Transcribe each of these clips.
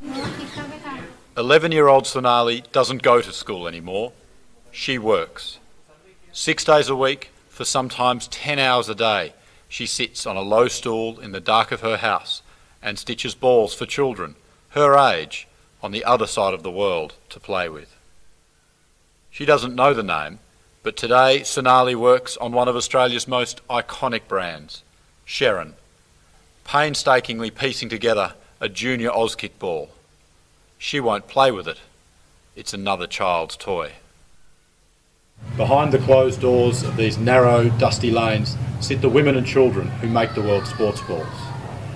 11-year-old Sonali doesn't go to school anymore. She works. 6 days a week, for sometimes 10 hours a day, she sits on a low stool in the dark of her house and stitches balls for children her age on the other side of the world to play with. She doesn't know the name, but today Sonali works on one of Australia's most iconic brands, Sherrin, painstakingly piecing together a junior Auskick ball. She won't play with it. It's another child's toy. Behind the closed doors of these narrow, dusty lanes sit the women and children who make the world's sports balls.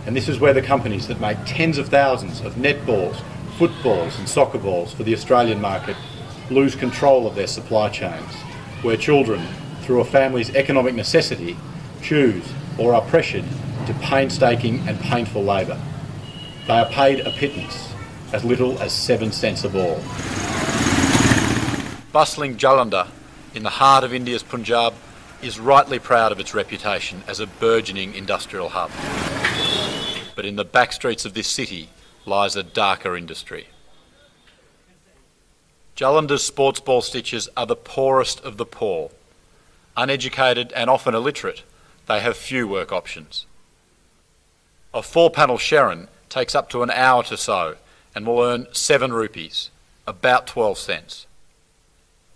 And this is where the companies that make tens of thousands of netballs, footballs and soccer balls for the Australian market lose control of their supply chains, where children, through a family's economic necessity, choose or are pressured to painstaking and painful labour. They are paid a pittance, as little as 7 cents a ball. Bustling Jalandhar, in the heart of India's Punjab, is rightly proud of its reputation as a burgeoning industrial hub. But in the back streets of this city lies a darker industry. Jalandhar's sports ball stitchers are the poorest of the poor. Uneducated and often illiterate, they have few work options. A 4-panel Sheridan takes up to an hour to sew and will earn 7 rupees, about 12 cents.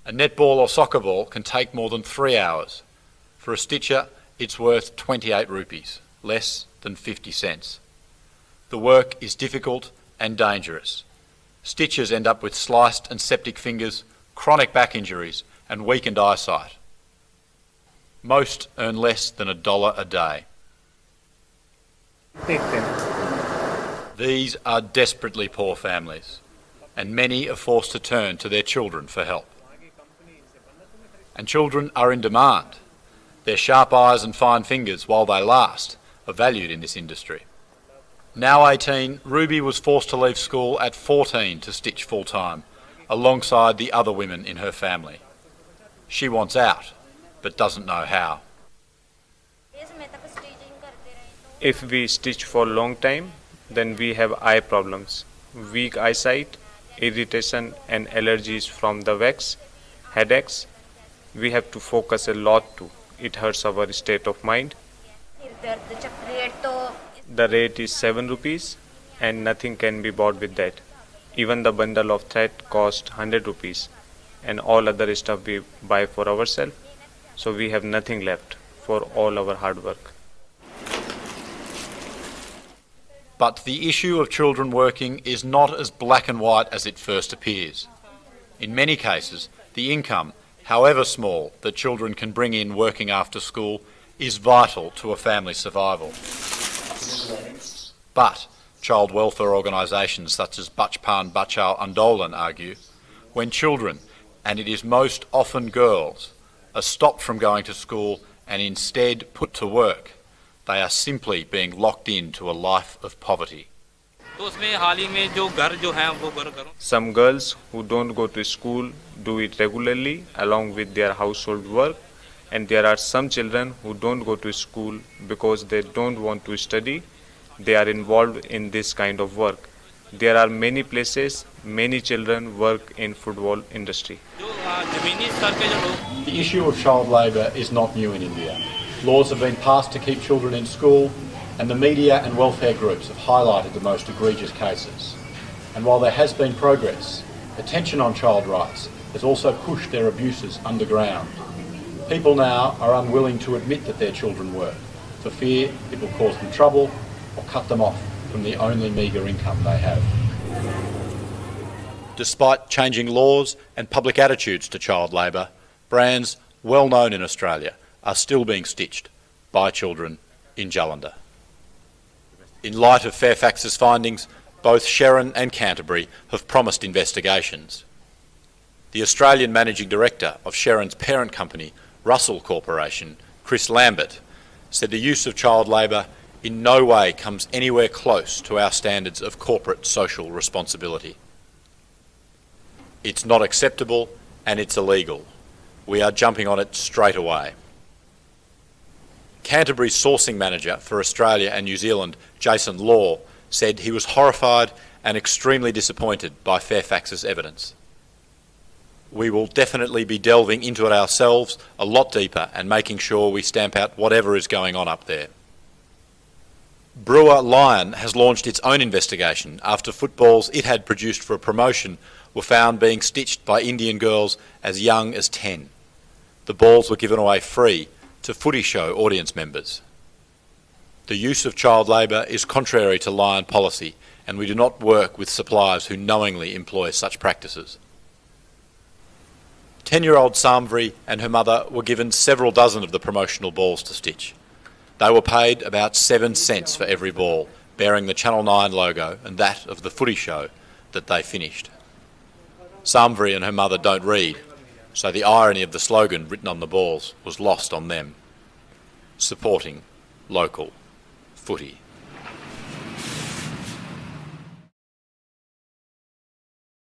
A netball or soccer ball can take more than 3 hours. For a stitcher, it's worth 28 rupees, less than 50 cents. The work is difficult and dangerous. Stitchers end up with sliced and septic fingers, chronic back injuries and weakened eyesight. Most earn less than $1 a day. These are desperately poor families, and many are forced to turn to their children for help. And children are in demand. Their sharp eyes and fine fingers, while they last, are valued in this industry. Now 18, Ruby was forced to leave school at 14 to stitch full-time, alongside the other women in her family. She wants out, but doesn't know how. If we stitch for a long time, then we have eye problems, weak eyesight, irritation and allergies from the wax, headaches. We have to focus a lot too. It hurts our state of mind. The rate is 7 rupees and nothing can be bought with that. Even the bundle of thread cost 100 rupees and all other stuff we buy for ourselves. So we have nothing left for all our hard work. But the issue of children working is not as black and white as it first appears. In many cases, the income, however small, that children can bring in working after school is vital to a family's survival. But child welfare organisations such as Bachpan Bachao Andolan argue, when children, and it is most often girls, are stopped from going to school and instead put to work, they are simply being locked into a life of poverty. Some girls who don't go to school do it regularly along with their household work, and there are some children who don't go to school because they don't want to study. They are involved in this kind of work. There are many places, many children work in football industry. The issue of child labour is not new in India. Laws have been passed to keep children in school, and the media and welfare groups have highlighted the most egregious cases. And while there has been progress, attention on child rights has also pushed their abuses underground. People now are unwilling to admit that their children work, for fear it will cause them trouble or cut them off from the only meagre income they have. Despite changing laws and public attitudes to child labour, brands well known in Australia are still being stitched by children in Jalandhar. In light of Fairfax's findings, both Sherrin and Canterbury have promised investigations. The Australian Managing Director of Sherrin's parent company, Russell Corporation, Chris Lambert, said the use of child labour in no way comes anywhere close to our standards of corporate social responsibility. It's not acceptable and it's illegal. We are jumping on it straight away. Canterbury's sourcing manager for Australia and New Zealand, Jason Law, said he was horrified and extremely disappointed by Fairfax's evidence. We will definitely be delving into it ourselves a lot deeper and making sure we stamp out whatever is going on up there. Brewer Lion has launched its own investigation after footballs it had produced for a promotion were found being stitched by Indian girls as young as 10. The balls were given away free to footy show audience members. The use of child labour is contrary to Lion policy, and we do not work with suppliers who knowingly employ such practices. 10-year-old Samvri and her mother were given several dozen of the promotional balls to stitch. They were paid about 7 cents for every ball, bearing the Channel 9 logo and that of the footy show that they finished. Samvri and her mother don't read, so the irony of the slogan written on the balls was lost on them. Supporting local footy.